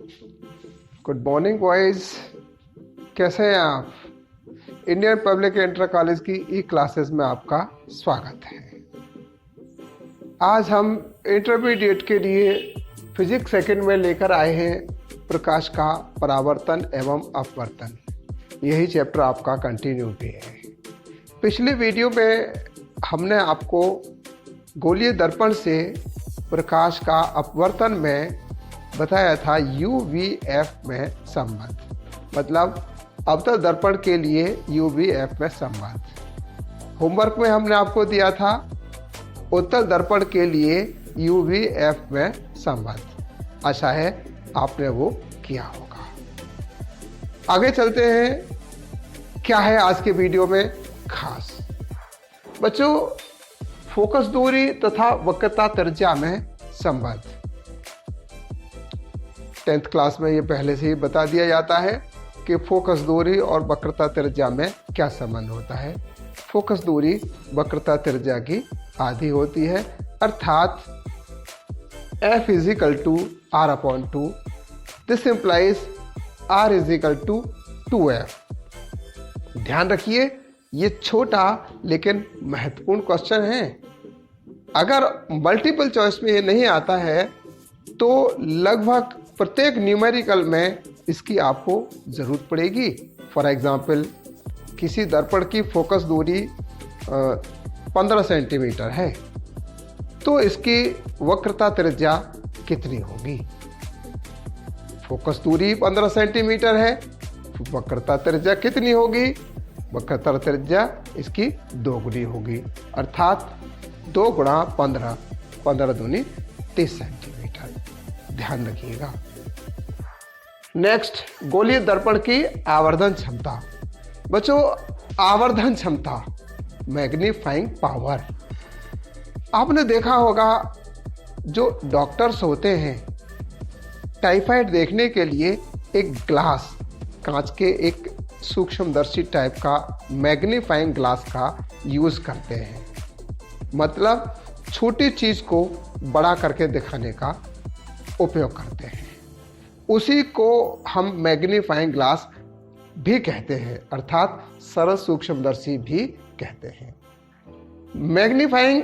Good morning boys, कैसे हैं आप। इंडियन पब्लिक इंटर कॉलेज की ई क्लासेस में आपका स्वागत है। आज हम इंटरमीडिएट के लिए फिजिक्स सेकंड में लेकर आए हैं प्रकाश का परावर्तन एवं अपवर्तन। यही चैप्टर आपका कंटिन्यू भी है। पिछले वीडियो में हमने आपको गोलीय दर्पण से प्रकाश का अपवर्तन में बताया था UVF में संबंध, मतलब अवतल दर्पण के लिए UVF में संबंध। होमवर्क में हमने आपको दिया था उत्तल दर्पण के लिए UVF में संबंध। आशा है आपने वो किया होगा। आगे चलते हैं, क्या है आज के वीडियो में खास। बच्चों, फोकस दूरी तथा वक्रता त्रिज्या में संबंध 10th क्लास में ये पहले से ही बता दिया जाता है कि फोकस दूरी और वक्रता त्रिज्या में क्या संबंध होता है। फोकस दूरी वक्रता त्रिज्या की आधी होती है, अर्थात F = R/2। This implies R = 2F। ध्यान रखिए, ये छोटा लेकिन महत्वपूर्ण क्वेश्चन है। अगर मल्टीपल चॉइस में ये नहीं आता है तो लगभग प्रत्येक न्यूमेरिकल में इसकी आपको जरूरत पड़ेगी। फॉर एग्जाम्पल, किसी दर्पण की फोकस दूरी 15 सेंटीमीटर है तो इसकी वक्रता त्रिज्या कितनी होगी। फोकस दूरी 15 सेंटीमीटर है, वक्रता त्रिज्या कितनी होगी। वक्रता त्रिज्या इसकी 2 गुनी होगी, अर्थात 2 × 15, 15 दूनी 30 सेंटीमीटर। ध्यान रखिएगा। नेक्स्ट, गोलीय दर्पण की आवर्धन क्षमता। बच्चों, आवर्धन क्षमता, मैग्नीफाइंग पावर। आपने देखा होगा जो डॉक्टर्स होते हैं टाइफाइड देखने के लिए एक ग्लास, कांच के एक सूक्ष्मदर्शी टाइप का मैग्नीफाइंग ग्लास का यूज करते हैं। मतलब छोटी चीज को बड़ा करके दिखाने का उपयोग करते हैं। उसी को हम मैग्नीफाइंग ग्लास भी कहते हैं, अर्थात सरल सूक्ष्मदर्शी भी कहते हैं। मैग्नीफाइंग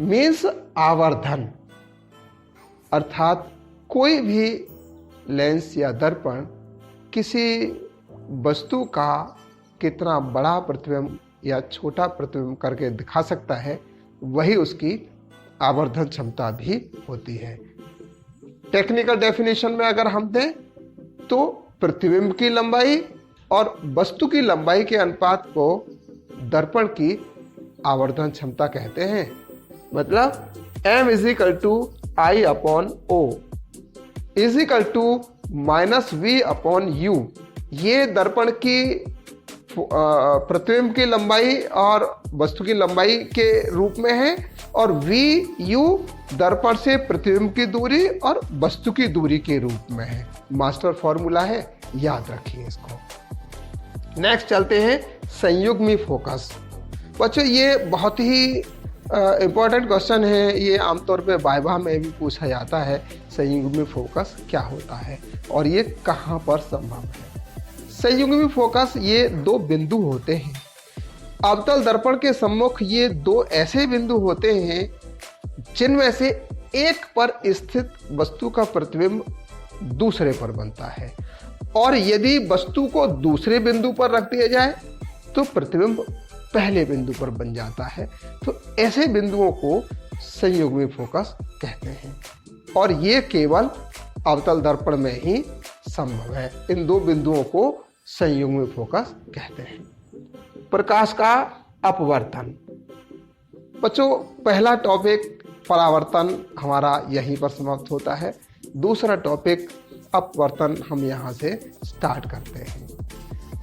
मीन्स आवर्धन, अर्थात कोई भी लेंस या दर्पण किसी वस्तु का कितना बड़ा प्रतिबिंब या छोटा प्रतिबिंब करके दिखा सकता है, वही उसकी आवर्धन क्षमता भी होती है। टेक्निकल डेफिनेशन में अगर हम दें तो प्रतिबिंब की लंबाई और वस्तु की लंबाई के अनुपात को दर्पण की आवर्धन क्षमता कहते हैं। मतलब M = I/O = V/U। ये दर्पण की प्रतिबिंब की लंबाई और वस्तु की लंबाई के रूप में है, और VU दर्पण से प्रतिबिंब की दूरी और वस्तु की दूरी के रूप में है। मास्टर फॉर्मूला है, याद रखिए इसको। नेक्स्ट चलते हैं, संयुग्मी फोकस। बच्चों, ये बहुत ही इम्पोर्टेंट क्वेश्चन है। ये आमतौर पे वाइवा में भी पूछा जाता है, संयुग्मी फोकस क्या होता है और ये कहाँ पर संभव है। संयुग्मी फोकस, ये 2 बिंदु होते हैं अवतल दर्पण के सम्मुख। ये 2 ऐसे बिंदु होते हैं जिनमें से एक पर स्थित वस्तु का प्रतिबिंब दूसरे पर बनता है, और यदि वस्तु को दूसरे बिंदु पर रख दिया जाए तो प्रतिबिंब पहले बिंदु पर बन जाता है। तो ऐसे बिंदुओं को संयुग्मी फोकस कहते हैं, और ये केवल अवतल दर्पण में ही संभव है। इन 2 बिंदुओं को संयुग्मी फोकस कहते हैं। प्रकाश का अपवर्तन। बच्चों, पहला टॉपिक परावर्तन हमारा यहीं पर समाप्त होता है। दूसरा टॉपिक अपवर्तन हम यहाँ से स्टार्ट करते हैं।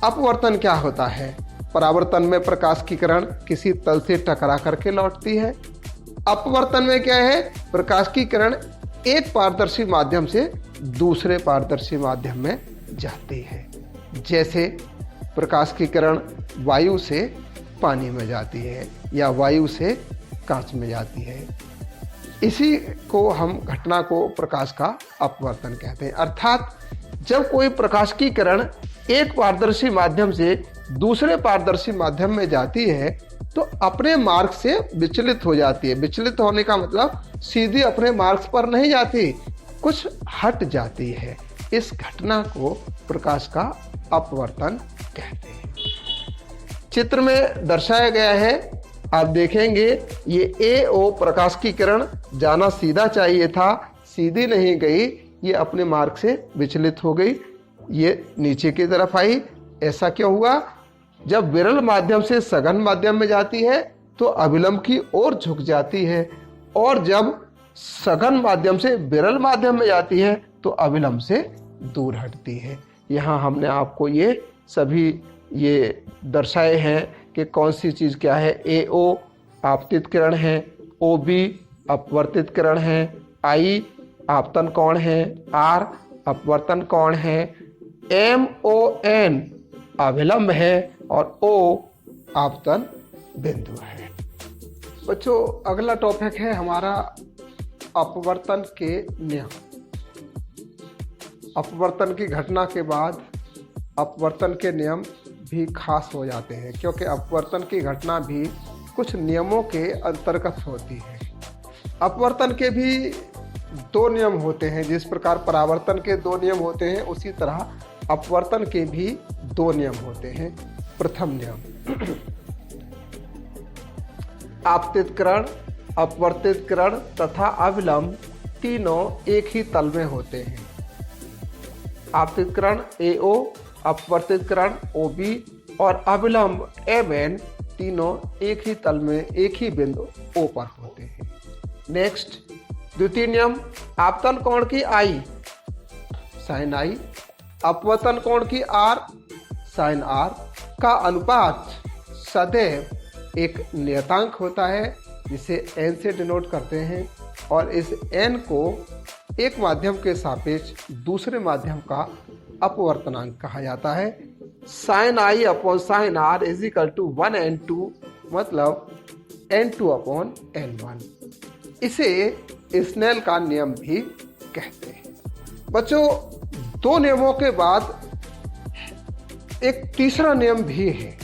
अपवर्तन क्या होता है। परावर्तन में प्रकाश की किरण किसी तल से टकरा करके लौटती है। अपवर्तन में क्या है, प्रकाश की किरण एक पारदर्शी माध्यम से दूसरे पारदर्शी माध्यम में जाती है। जैसे प्रकाश की किरण वायु से पानी में जाती है या वायु से कांच में जाती है। इसी को हम घटना को प्रकाश का अपवर्तन कहते हैं। अर्थात जब कोई प्रकाश की किरण एक पारदर्शी माध्यम से दूसरे पारदर्शी माध्यम में जाती है तो अपने मार्ग से विचलित हो जाती है। विचलित होने का मतलब सीधी अपने मार्ग पर नहीं जाती, कुछ हट जाती है। इस घटना को प्रकाश का अपवर्तन कहते हैं। चित्र में दर्शाया गया है, आप देखेंगे ये ए ओ प्रकाश की किरण जाना सीधा चाहिए था, सीधी नहीं गई, ये अपने मार्ग से विचलित हो गई, ये नीचे की तरफ आई। ऐसा क्यों हुआ? जब विरल माध्यम से सघन माध्यम में जाती है तो अभिलंब की ओर झुक जाती है, और जब सघन माध्यम से विरल माध्यम में जाती है तो अभिलंब से दूर हटती है। यहाँ हमने आपको ये सभी ये दर्शाए हैं कि कौन सी चीज़ क्या है। ए ओ आपतित किरण है, ओ बी अपवर्तित किरण है, आई आपतन कोण है, आर अपवर्तन कोण है, एम ओ एन अभिलंब है और ओ आपतन बिंदु है। बच्चों अगला टॉपिक है हमारा अपवर्तन के नियम। अपवर्तन की घटना के बाद अपवर्तन के नियम भी खास हो जाते हैं, क्योंकि अपवर्तन की घटना भी कुछ नियमों के अंतर्गत होती है। अपवर्तन के भी दो नियम होते हैं। जिस प्रकार परावर्तन के दो नियम होते हैं उसी तरह अपवर्तन के भी दो नियम होते हैं। प्रथम नियम आपतित किरण, अपवर्तित किरण तथा अभिलंब तीनों एक ही तल में होते हैं। आपतित किरण AO, अपवर्तित किरण OB और अभिलंब MN तीनों एक ही तल में एक ही बिंदु O पर होते हैं। नेक्स्ट द्वितीय नियम आपतन कोण की I sin I, अपवर्तन कोण की R sin R का अनुपात सदैव एक नियतांक होता है जिसे n से डिनोट करते हैं, और इस n को एक माध्यम के सापेक्ष दूसरे माध्यम का अपवर्तनांक कहा जाता है। sin I upon sin R is equal to 1n2 मतलब n2 अपॉन n1। इसे स्नेल का नियम भी कहते हैं। बच्चों दो नियमों के बाद एक तीसरा नियम भी है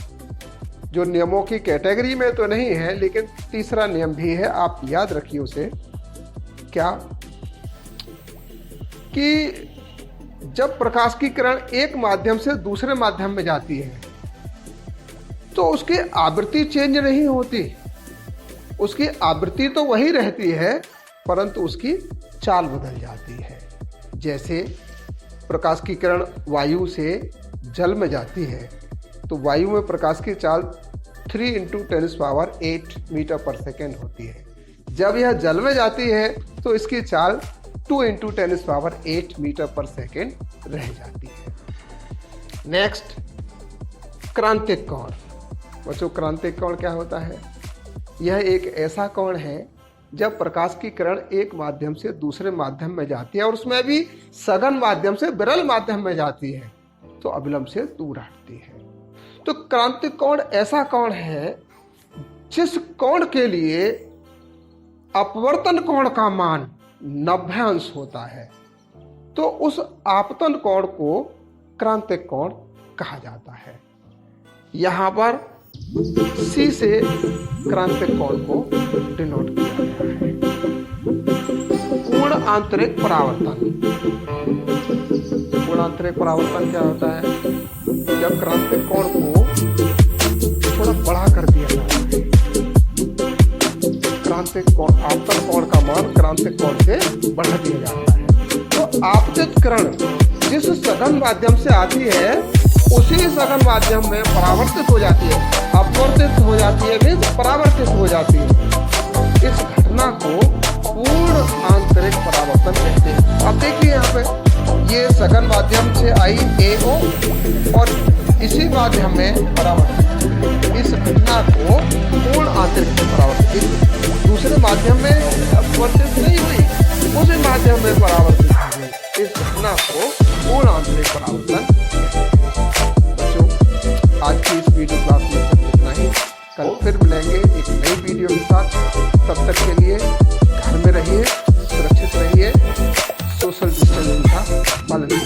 जो नियमों की कैटेगरी में तो नहीं है, लेकिन तीसरा नियम भी है। आप याद रखिए उसे। क्या कि जब प्रकाश की किरण एक माध्यम से दूसरे माध्यम में जाती है तो उसकी आवृत्ति चेंज नहीं होती, उसकी आवृत्ति तो वही रहती है परंतु उसकी चाल बदल जाती है। जैसे प्रकाश की किरण वायु से जल में जाती है तो वायु में प्रकाश की चाल 3 × 10⁸ मीटर पर सेकेंड होती है। जब यह जल में जाती है तो इसकी चाल 2 × 10⁸ मीटर पर सेकेंड रह जाती है। नेक्स्ट क्रांतिक कोण। बच्चों क्रांतिक कोण क्या होता है? यह एक ऐसा कोण है जब प्रकाश की किरण एक माध्यम से दूसरे माध्यम में जाती है और उसमें भी सघन माध्यम से विरल माध्यम में जाती है तो अभिलंब से दूर हटती है। तो क्रांतिक कोण ऐसा कोण है जिस कोण के लिए अपवर्तन कोण का मान 90 अंश होता है, तो उस आपतन कोण को क्रांतिक कोण कहा जाता है। यहां पर C से क्रांतिक कोण को डिनोट किया गया है। पूर्ण आंतरिक परावर्तन। पूर्ण आंतरिक परावर्तन क्या होता है? जब क्रांतिक कोण को थोड़ा बड़ा कर दिया जाता है। क्रांतिक कोण आपतन कोण का मान क्रांतिक कोण से बढ़ा दिया जाता है। तो आपतित किरण जिस सघन माध्यम से आती है उसी सघन माध्यम में परावर्तित हो जाती है, अपवर्तित हो जाती है, भी परावर्तित हो जाती है। इस घटना को पूर्ण आंतरिक परावर्तन कहते हैं। अब देखिए यहाँ पे ये सघन माध्यम से आई AO और इसी माध्यम में परावर्तित, इस घटना को पूर्ण आंतरिक परावर्तित, दूसरे माध्यम में अपवर्तित नहीं हुई, उसी माध्यम में परावर्तित हो गई। इस घटना को पूर्ण आंतरिक परावर्तन। बच्चों आज की इस वीडियो क्लास में इतना ही। कल फिर मिलेंगे एक नई वीडियो के साथ। तब तक के लिए घर में रहिए। पालन